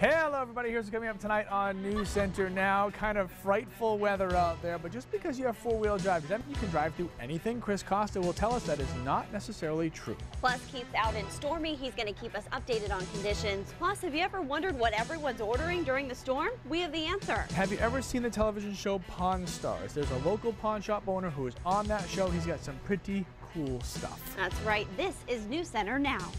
Hello everybody, here's what's coming up tonight on News Center Now. Kind of frightful weather out there, but just because you have four-wheel drive, does that mean you can drive through anything? Chris Costa will tell us that is not necessarily true. Plus, Keith's out in stormy. He's going to keep us updated on conditions. Plus, have you ever wondered what everyone's ordering during the storm? We have the answer. Have you ever seen the television show Pawn Stars? There's a local pawn shop owner who is on that show. He's got some pretty cool stuff. That's right. This is News Center Now.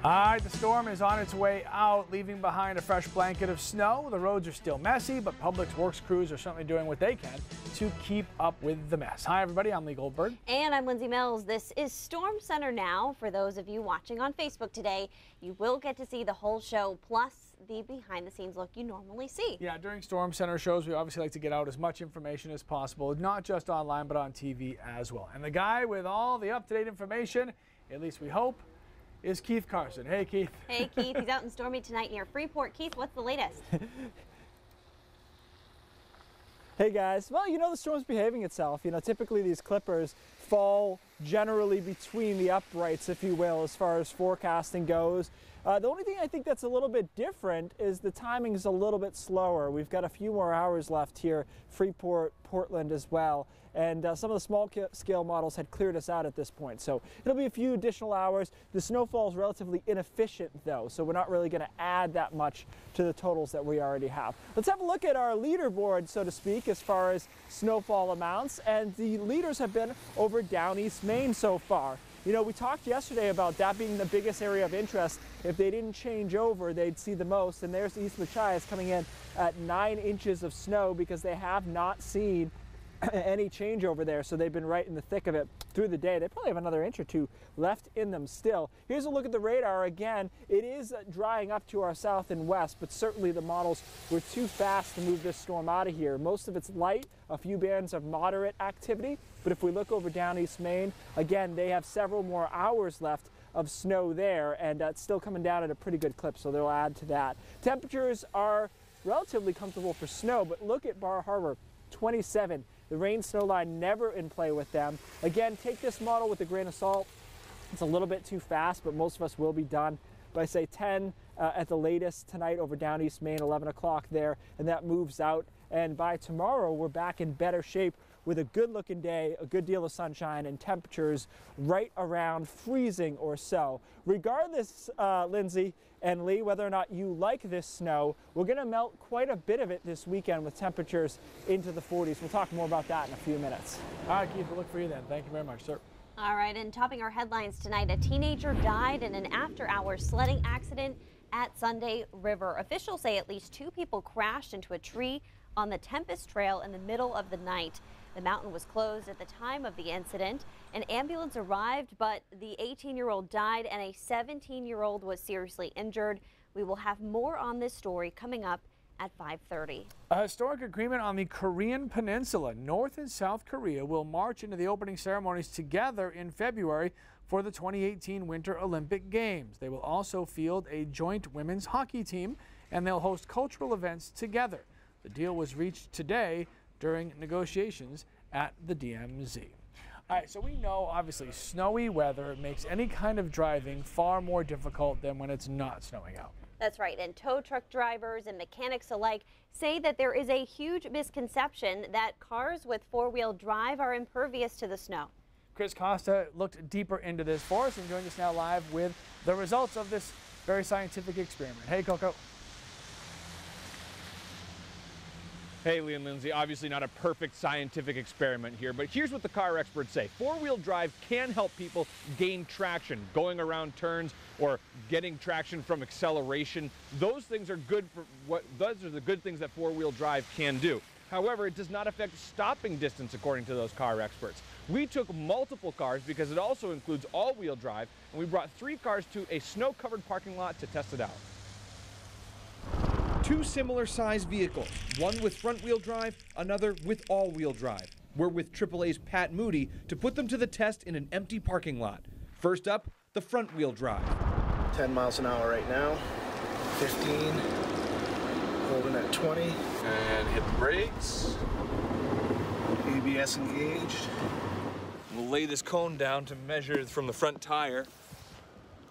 All right, the storm is on its way out, leaving behind a fresh blanket of snow. The roads are still messy, but Public Works crews are certainly doing what they can to keep up with the mess. Hi, everybody. I'm Lee Goldberg. And I'm Lindsay Mills. This is Storm Center Now. For those of you watching on Facebook today, you will get to see the whole show, plus the behind-the-scenes look you normally see. Yeah, during Storm Center shows, we obviously like to get out as much information as possible, not just online, but on TV as well. And the guy with all the up-to-date information, at least we hope, is Keith Carson. Hey, Keith. Hey, Keith. He's out in stormy tonight near Freeport. Keith, what's the latest? Hey, guys. Well, you know, the storm's behaving itself. You know, typically these clippers fall generally between the uprights, if you will, as far as forecasting goes. The only thing I think that's a little bit different is the timing is a little bit slower. We've got a few more hours left here, Freeport, Portland as well. And some of the small scale models had cleared us out at this point. So it'll be a few additional hours. The snowfall is relatively inefficient though, so we're not really going to add that much to the totals that we already have. Let's have a look at our leaderboard, so to speak, as far as snowfall amounts. And the leaders have been over down East Maine so far. You know, we talked yesterday about that being the biggest area of interest. If they didn't change over, they'd see the most. And there's East Machias coming in at 9 inches of snow because they have not seen any change over there, so they've been right in the thick of it through the day. They probably have another inch or two left in them still. Here's a look at the radar again. It is drying up to our south and west, but certainly the models were too fast to move this storm out of here. Most of it's light, a few bands of moderate activity, but if we look over down East Maine, again, they have several more hours left of snow there, and it's still coming down at a pretty good clip, so they'll add to that. Temperatures are relatively comfortable for snow, but look at Bar Harbor, 27. The rain snow line never in play with them. Again, take this model with a grain of salt. It's a little bit too fast, but most of us will be done by, say, 10 at the latest tonight over down East Maine, 11 o'clock there, and that moves out. And by tomorrow, we're back in better shape with a good-looking day, a good deal of sunshine, and temperatures right around freezing or so. Regardless, Lindsay and Lee, whether or not you like this snow, we're going to melt quite a bit of it this weekend with temperatures into the 40s. We'll talk more about that in a few minutes. All right, Keith, we'll look for you then. Thank you very much, sir. All right, and topping our headlines tonight, a teenager died in an after-hours sledding accident at Sunday River. Officials say at least 2 people crashed into a tree on the Tempest Trail in the middle of the night. The mountain was closed at the time of the incident. An ambulance arrived, but the 18-year-old died and a 17-year-old was seriously injured. We will have more on this story coming up at 5:30. A historic agreement on the Korean Peninsula. North and South Korea will march into the opening ceremonies together in February for the 2018 Winter Olympic Games. They will also field a joint women's hockey team, and they'll host cultural events together. The deal was reached today during negotiations at the DMZ. All right, so we know obviously snowy weather makes any kind of driving far more difficult than when it's not snowing out. That's right, and tow truck drivers and mechanics alike say that there is a huge misconception that cars with four-wheel drive are impervious to the snow. Chris Costa looked deeper into this for us and joins us now live with the results of this very scientific experiment. Hey, Coco. Hey, Lee and Lindsay, obviously not a perfect scientific experiment here, but here's what the car experts say. Four-wheel drive can help people gain traction, going around turns or getting traction from acceleration. Those things are good for those are the good things that four-wheel drive can do. However, it does not affect stopping distance according to those car experts. We took multiple cars because it also includes all-wheel drive, and we brought 3 cars to a snow-covered parking lot to test it out. 2 similar-sized vehicles, one with front-wheel drive, another with all-wheel drive. We're with AAA's Pat Moody to put them to the test in an empty parking lot. First up, the front-wheel drive. 10 miles an hour right now, 15, holding at 20. And hit the brakes. ABS engaged. We'll lay this cone down to measure from the front tire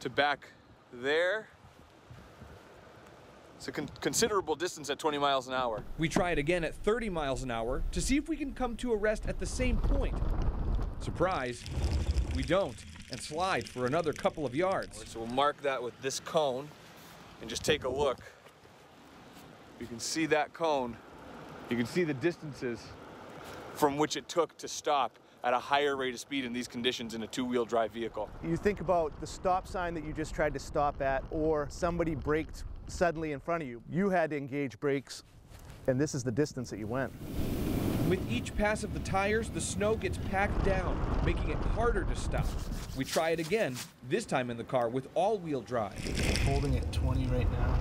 to back there. It's a considerable distance at 20 miles an hour. We try it again at 30 miles an hour to see if we can come to a rest at the same point. Surprise, we don't, and slide for another couple of yards. So we'll mark that with this cone and just take a look. You can see that cone. You can see the distances from which it took to stop at a higher rate of speed in these conditions in a two-wheel drive vehicle. You think about the stop sign that you just tried to stop at, or somebody braked suddenly in front of you. You had to engage brakes, and this is the distance that you went. With each pass of the tires, the snow gets packed down, making it harder to stop. We try it again, this time in the car with all-wheel drive. Holding at 20 right now.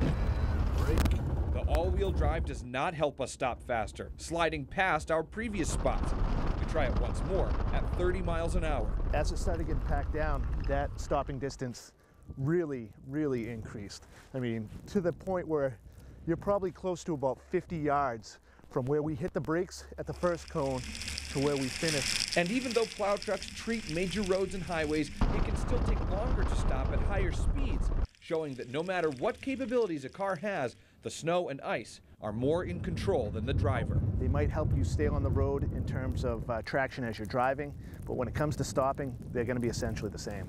And brake. The all-wheel drive does not help us stop faster, sliding past our previous spots. We try it once more at 30 miles an hour. As it started getting packed down, that stopping distance really increased. I mean, to the point where you're probably close to about 50 yards from where we hit the brakes at the first cone to where we finished. And even though plow trucks treat major roads and highways, it can still take longer to stop at higher speeds, showing that no matter what capabilities a car has, the snow and ice are more in control than the driver. They might help you stay on the road in terms of traction as you're driving, but when it comes to stopping, they're going to be essentially the same.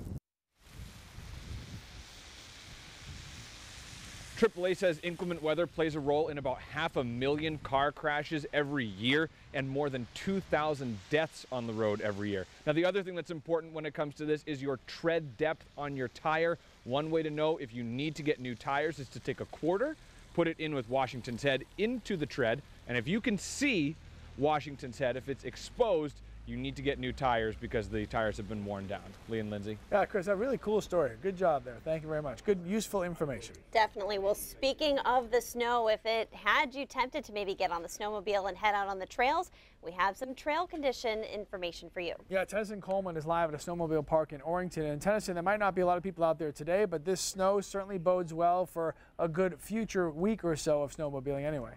AAA says inclement weather plays a role in about 500,000 car crashes every year and more than 2,000 deaths on the road every year. Now, the other thing that's important when it comes to this is your tread depth on your tire. One way to know if you need to get new tires is to take a quarter, put it in with Washington's Head into the tread, and if you can see Washington's Head, if it's exposed, you need to get new tires because the tires have been worn down. Lee and Lindsay. Yeah, Chris, a really cool story. Good job there. Thank you very much. Good, useful information. Definitely. Well, speaking of the snow, if it had you tempted to maybe get on the snowmobile and head out on the trails, we have some trail condition information for you. Yeah, Tennyson Coleman is live at a snowmobile park in Orrington. And Tennyson, there might not be a lot of people out there today, but this snow certainly bodes well for a good future week or so of snowmobiling anyway.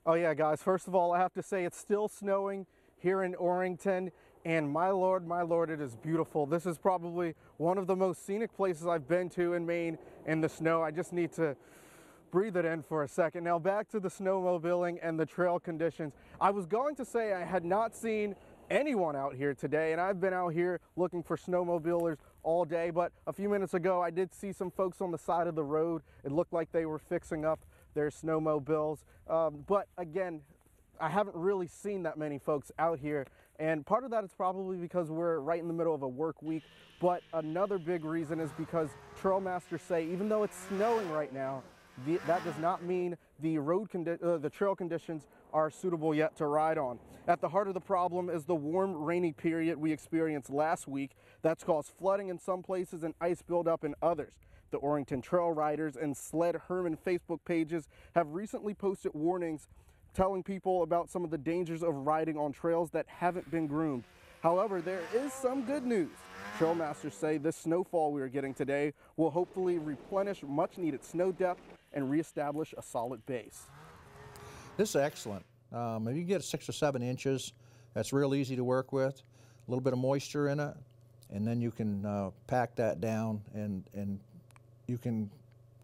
Oh yeah, guys, first of all, I have to say it's still snowing here in Orrington, and my lord, it is beautiful. This is probably one of the most scenic places I've been to in Maine in the snow. I just need to breathe it in for a second. Now back to the snowmobiling and the trail conditions. I was going to say I had not seen anyone out here today, and I've been out here looking for snowmobilers all day, but a few minutes ago I did see some folks on the side of the road. It looked like they were fixing up their snowmobiles, but again, I haven't really seen that many folks out here, and part of that is probably because we're right in the middle of a work week, but another big reason is because Trailmasters say even though it's snowing right now, that does not mean the trail conditions are suitable yet to ride on. At the heart of the problem is the warm, rainy period we experienced last week that's caused flooding in some places and ice buildup in others. The Orrington Trail Riders and Sled Herman Facebook pages have recently posted warnings telling people about some of the dangers of riding on trails that haven't been groomed. However, there is some good news. Trailmasters say this snowfall we are getting today will hopefully replenish much needed snow depth and reestablish a solid base. This is excellent. If you get 6 or 7 inches, that's real easy to work with. A little bit of moisture in it, and then you can pack that down and you can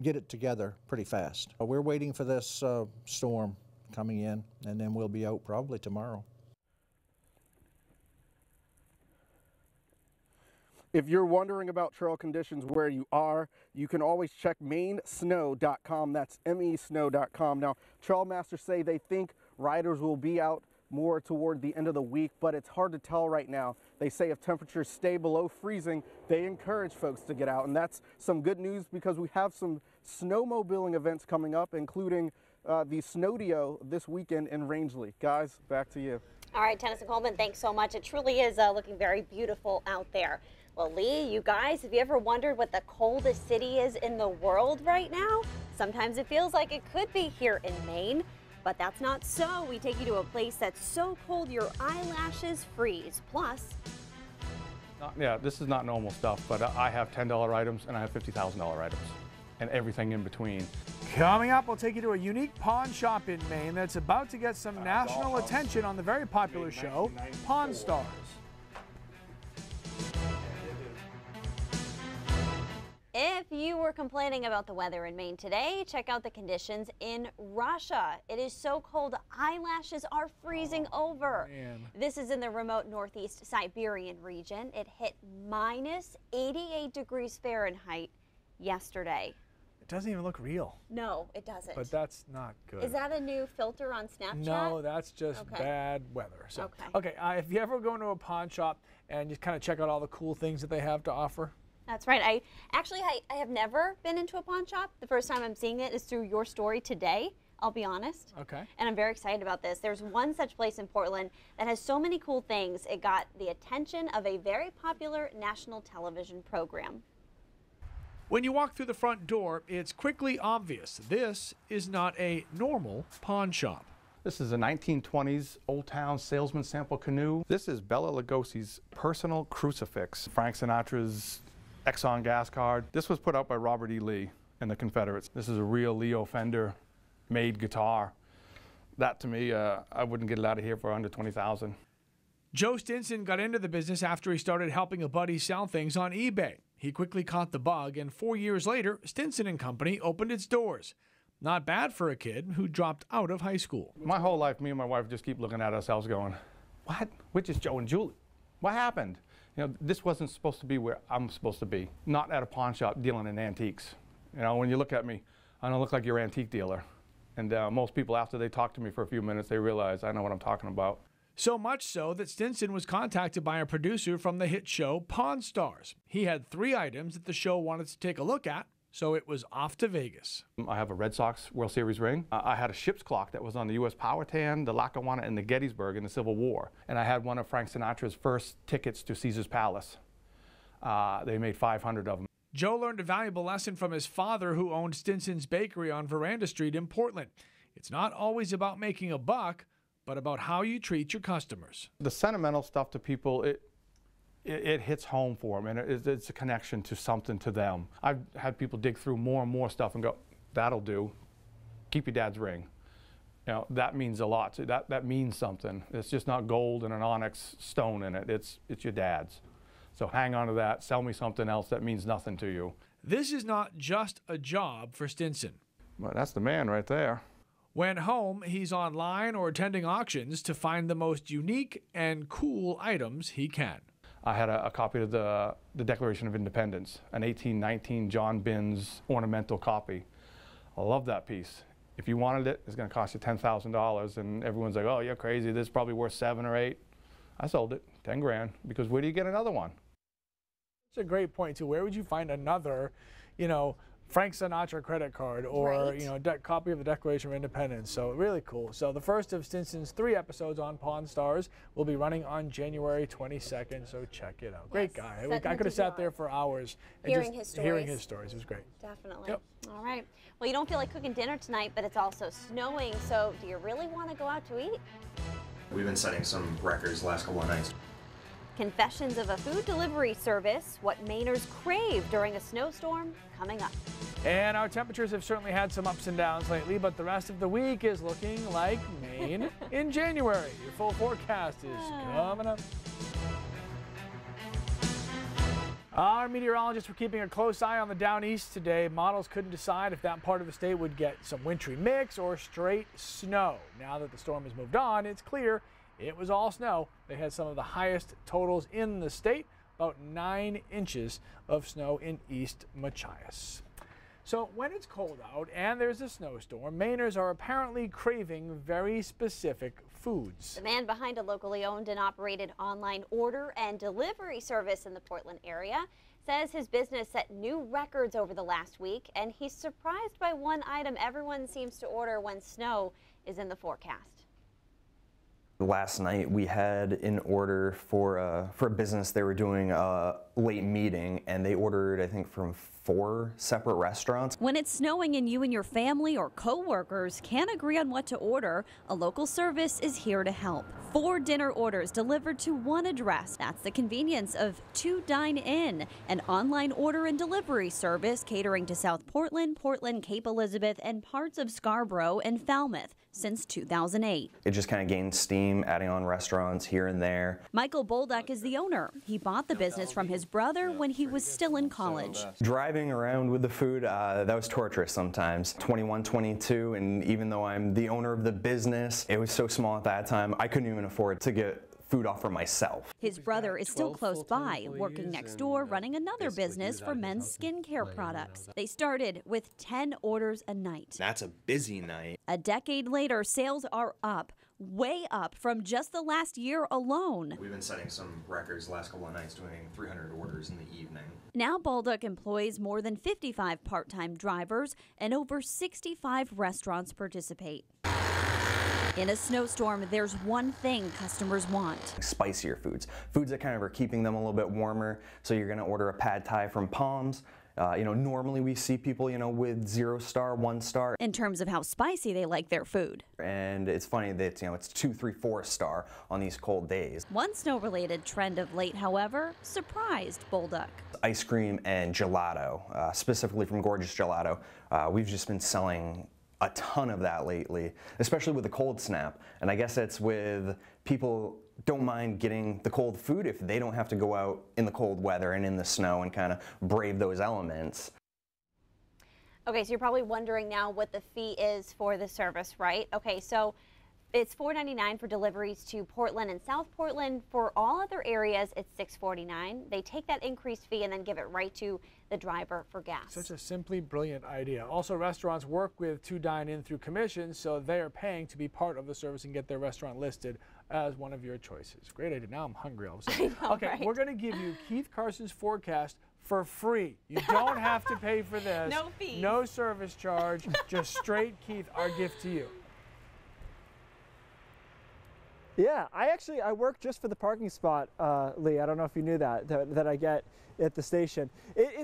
get it together pretty fast. We're waiting for this storm coming in, and then we'll be out probably tomorrow. If you're wondering about trail conditions where you are, you can always check mainsnow.com. That's mesnow.com. Now, Trailmasters say they think riders will be out more toward the end of the week, but it's hard to tell right now. They say if temperatures stay below freezing, they encourage folks to get out, and that's some good news because we have some snowmobiling events coming up, including the Snowdio this weekend in Rangeley. Guys, back to you. All right, Tennyson Coleman, thanks so much. It truly is looking very beautiful out there. Well, Lee, you guys, have you ever wondered what the coldest city is in the world right now? Sometimes it feels like it could be here in Maine. But that's not so. We take you to a place that's so cold your eyelashes freeze. Plus, yeah, this is not normal stuff, but I have $10 items and I have $50,000 items and everything in between. Coming up, we'll take you to a unique pawn shop in Maine that's about to get some national attention on the very popular show, Pawn Stars. if you were complaining about the weather in Maine today, check out the conditions in Russia. It is so cold, eyelashes are freezing over. Man. This is in the remote northeast Siberian region. It hit minus 88 degrees Fahrenheit yesterday. It doesn't even look real. No, it doesn't. But that's not good. Is that a new filter on Snapchat? No, that's just bad weather. So, okay. If you ever go into a pawn shop and just kind of check out all the cool things that they have to offer. That's right. I have never been into a pawn shop. The first time I'm seeing it is through your story today, I'll be honest. Okay. And I'm very excited about this. There's one such place in Portland that has so many cool things. It got the attention of a very popular national television program. When you walk through the front door, it's quickly obvious this is not a normal pawn shop. This is a 1920s Old Town salesman sample canoe. This is Bela Lugosi's personal crucifix. Frank Sinatra's Exxon gas card. This was put out by Robert E. Lee and the Confederates. This is a real Leo Fender made guitar. That to me, I wouldn't get it out of here for under $20,000. Joe Stinson got into the business after he started helping a buddy sell things on eBay. He quickly caught the bug, and 4 years later, Stinson & Company opened its doors. Not bad for a kid who dropped out of high school. My whole life, me and my wife just keep looking at ourselves going, what? Which is Joe and Julie? What happened? You know, this wasn't supposed to be where I'm supposed to be. Not at a pawn shop dealing in antiques. You know, when you look at me, I don't look like your antique dealer. And most people, after they talk to me for a few minutes, they realize I know what I'm talking about. So much so that Stinson was contacted by a producer from the hit show Pawn Stars. He had 3 items that the show wanted to take a look at, so it was off to Vegas. I have a Red Sox World Series ring. I had a ship's clock that was on the U.S. Powhatan, the Lackawanna, and the Gettysburg in the Civil War. And I had one of Frank Sinatra's first tickets to Caesar's Palace. They made 500 of them. Joe learned a valuable lesson from his father, who owned Stinson's Bakery on Veranda Street in Portland. It's not always about making a buck, but about how you treat your customers. The sentimental stuff to people, it hits home for them, and it's a connection to something to them. I've had people dig through more and more stuff and go, that'll do. Keep your dad's ring. You know, that means a lot. That means something. It's just not gold and an onyx stone in it. It's your dad's. So hang on to that. Sell me something else that means nothing to you. This is not just a job for Stinson. Well, that's the man right there. When home, he's online or attending auctions to find the most unique and cool items he can. I had a copy of the Declaration of Independence, an 1819 John Binns ornamental copy. I love that piece. If you wanted it, it's going to cost you $10,000, and everyone's like, oh, you're crazy, this is probably worth 7 or 8. I sold it, 10 grand, because where do you get another one? It's a great point, too. Where would you find another, Frank Sinatra credit card or, copy of the Declaration of Independence? So really cool. So the first of Stinson's 3 episodes on Pawn Stars will be running on January 22nd. So check it out. Great guy. I could have sat there for hours and hearing his stories. It was great. Definitely. Yep. All right. Well, you don't feel like cooking dinner tonight, but it's also snowing. So do you really want to go out to eat? We've been setting some records the last couple of nights. Confessions of a food delivery service, what Mainers crave during a snowstorm, coming up. And our temperatures have certainly had some ups and downs lately, but the rest of the week is looking like Maine in January. Your full forecast is coming up. Our meteorologists were keeping a close eye on the down east today. Models couldn't decide if that part of the state would get some wintry mix or straight snow. Now that the storm has moved on, it's clear it was all snow. They had some of the highest totals in the state, about 9 inches of snow in East Machias. So when it's cold out and there's a snowstorm, Mainers are apparently craving very specific foods. The man behind a locally owned and operated online order and delivery service in the Portland area says his business set new records over the last week, and he's surprised by one item everyone seems to order when snow is in the forecast. Last night we had an order for a business. They were doing a late meeting and they ordered, I think, from 4 separate restaurants. When it's snowing and you and your family or co-workers can't agree on what to order, a local service is here to help. 4 dinner orders delivered to one address. That's the convenience of 2 Dine In, an online order and delivery service catering to South Portland, Portland, Cape Elizabeth, and parts of Scarborough and Falmouth since 2008. It just kind of gained steam, adding on restaurants here and there. Michael Bolduck is the owner. He bought the business from his brother when he was still in college. Driving around with the food, that was torturous sometimes. 21, 22, and even though I'm the owner of the business, it was so small at that time, I couldn't even afford to get food off for myself. His brother is still close by, working next door, running another business for men's skincare products. They started with 10 orders a night. That's a busy night. A decade later, sales are up, way up from just the last year alone. We've been setting some records the last couple of nights, doing 300 orders in the evening. Now Bolduck employs more than 55 part-time drivers and over 65 restaurants participate. In a snowstorm, there's one thing customers want. Spicier foods. Foods that kind of are keeping them a little bit warmer. So you're going to order a pad thai from Palms. Normally we see people, with 0 star, 1 star. In terms of how spicy they like their food. And it's funny that, it's 2, 3, 4 star on these cold days. One snow-related trend of late, however, surprised Bolduck. Ice cream and gelato, specifically from Gorgeous Gelato. We've just been selling a ton of that lately, especially with the cold snap. And I guess it's with people don't mind getting the cold food if they don't have to go out in the cold weather and in the snow and kind of brave those elements. Okay, so you're probably wondering now what the fee is for the service, right? Okay, so it's $4.99 for deliveries to Portland and South Portland. For all other areas, it's $6.49. They take that increased fee and then give it right to the driver for gas. Such a simply brilliant idea. Also, restaurants work with 2 Dine In through commissions, so they are paying to be part of the service and get their restaurant listed as one of your choices. Great idea. Now I'm hungry all of a sudden. Okay, right? We're going to give you Keith Carson's forecast for free. You don't have to pay for this. No fees. No service charge. Just straight Keith, our gift to you. Yeah, I work just for the parking spot, Lee. I don't know if you knew that I get at the station.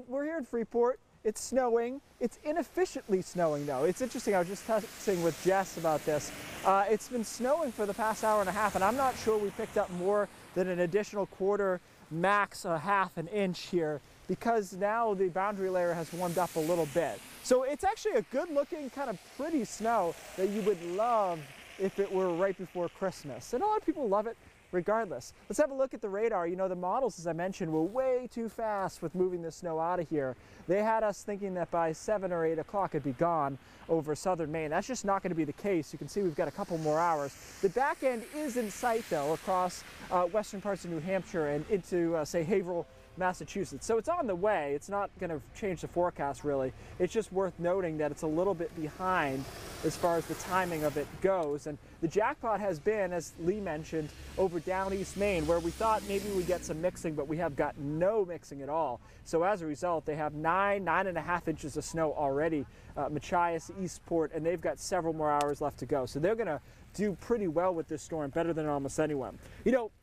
We're here in Freeport. It's snowing. It's inefficiently snowing, though. It's interesting. I was just texting with Jess about this. It's been snowing for the past hour and a half, and I'm not sure we picked up more than an additional quarter, max a half an inch here, because now the boundary layer has warmed up a little bit. So it's actually a good-looking, kind of pretty snow that you would love if it were right before Christmas. And a lot of people love it regardless. Let's have a look at the radar. The models, as I mentioned, were way too fast with moving the snow out of here. They had us thinking that by 7 or 8 o'clock it'd be gone over southern Maine. That's just not going to be the case. You can see we've got a couple more hours. The back end is in sight, though, across western parts of New Hampshire and into, say, Haverhill, Massachusetts. So it's on the way. It's not going to change the forecast, really. It's just worth noting that it's a little bit behind as far as the timing of it goes. And the jackpot has been, as Lee mentioned, over down East Maine, where we thought maybe we'd get some mixing, but we have got no mixing at all. So as a result, they have 9.5 inches of snow already, Machias, Eastport, and they've got several more hours left to go. So they're going to do pretty well with this storm, better than almost anyone.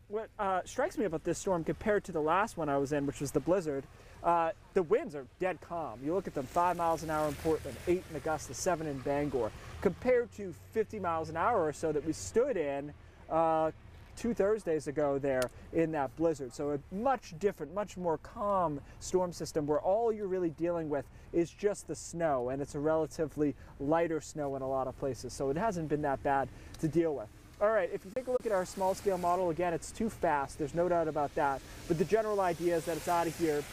What strikes me about this storm compared to the last one I was in, which was the blizzard, the winds are dead calm. You look at them, 5 miles an hour in Portland, 8 in Augusta, 7 in Bangor, compared to 50 miles an hour or so that we stood in 2 Thursdays ago there in that blizzard. So a much different, much more calm storm system where all you're really dealing with is just the snow, and it's a relatively lighter snow in a lot of places. So it hasn't been that bad to deal with. All right, if you take a look at our small scale model, again, it's too fast. There's no doubt about that. But the general idea is that it's out of here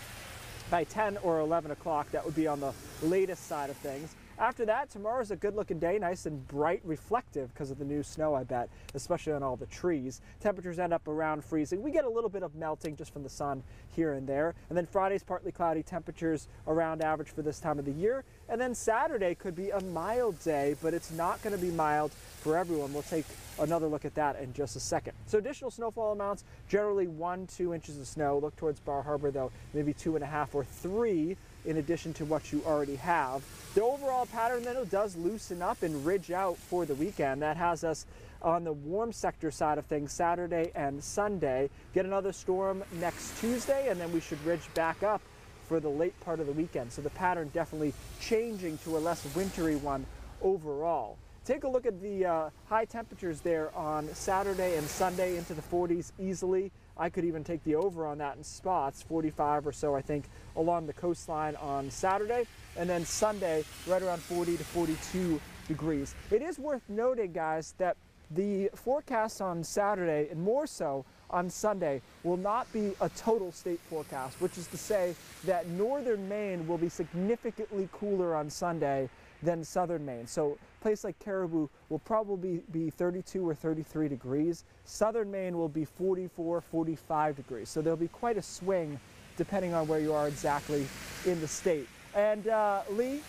by 10 or 11 o'clock. That would be on the latest side of things. After that, tomorrow's a good-looking day, nice and bright, reflective because of the new snow, I bet, especially on all the trees. Temperatures end up around freezing. We get a little bit of melting just from the sun here and there. And then Friday's partly cloudy, temperatures around average for this time of the year. And then Saturday could be a mild day, but it's not going to be mild for everyone. We'll take another look at that in just a second. So additional snowfall amounts, generally 1-2 inches of snow. Look towards Bar Harbor, though, maybe 2.5 or 3 in addition to what you already have. The overall pattern, then, does loosen up and ridge out for the weekend. That has us on the warm sector side of things Saturday and Sunday. Get another storm next Tuesday, and then we should ridge back up for the late part of the weekend. So the pattern definitely changing to a less wintry one overall. Take a look at the high temperatures there on Saturday and Sunday into the 40s easily. I could even take the over on that in spots, 45 or so, I think, along the coastline on Saturday. And then Sunday, right around 40 to 42 degrees. It is worth noting, guys, that the forecast on Saturday, and more so on Sunday, will not be a total state forecast, which is to say that northern Maine will be significantly cooler on Sunday than southern Maine. So a place like Caribou will probably be 32 or 33 degrees. Southern Maine will be 44, 45 degrees. So there'll be quite a swing depending on where you are exactly in the state. And Lee,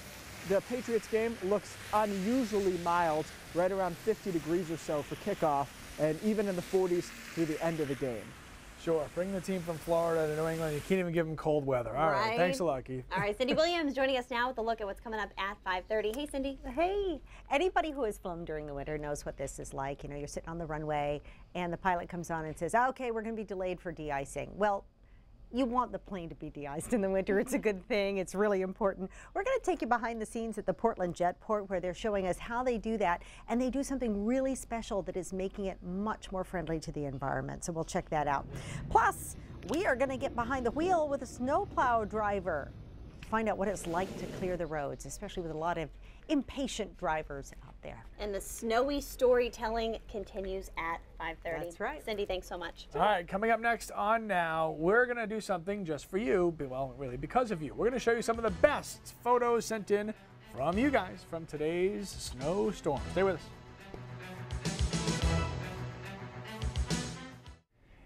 the Patriots game looks unusually mild, right around 50 degrees or so for kickoff, and even in the 40s through the end of the game. Sure, bring the team from Florida to New England. You can't even give them cold weather. All right, thanks a lot, Keith. All right, Cindy Williams joining us now with a look at what's coming up at 5:30. Hey, Cindy. Hey, anybody who has flown during the winter knows what this is like. You know, you're sitting on the runway and the pilot comes on and says, okay, we're going to be delayed for de-icing. Well, you want the plane to be de-iced in the winter. It's a good thing. It's really important. We're going to take you behind the scenes at the Portland Jetport, where they're showing us how they do that, and they do something really special that is making it much more friendly to the environment. So we'll check that out. Plus, we are going to get behind the wheel with a snowplow driver. Find out what it's like to clear the roads, especially with a lot of impatient drivers out there. And the snowy storytelling continues at 5:30. That's right. Cindy, thanks so much. All right, coming up next on Now, we're going to do something just for you, well, really because of you. We're going to show you some of the best photos sent in from you guys from today's snowstorm. Stay with us.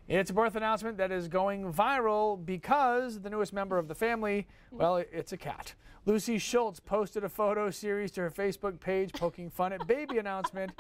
It's a birth announcement that is going viral because the newest member of the family, well, it's a cat. Lucy Schultz posted a photo series to her Facebook page poking fun at baby announcement.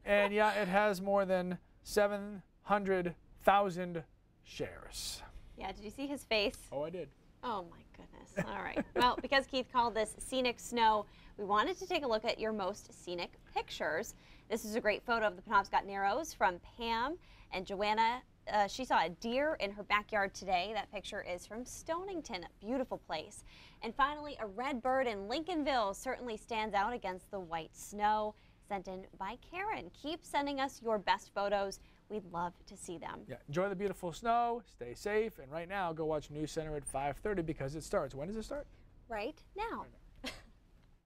And yeah, it has more than 700,000 shares. Yeah, did you see his face? Oh, I did. Oh my goodness. All right. Well, because Keith called this scenic snow, we wanted to take a look at your most scenic pictures. This is a great photo of the Penobscot Narrows from Pam and Joanna. She saw a deer in her backyard today. That picture is from Stonington, a beautiful place. And finally, a red bird in Lincolnville certainly stands out against the white snow. Sent in by Karen. Keep sending us your best photos. We'd love to see them. Yeah, enjoy the beautiful snow, stay safe, and right now go watch News Center at 5:30 because it starts. When does it start? Right now.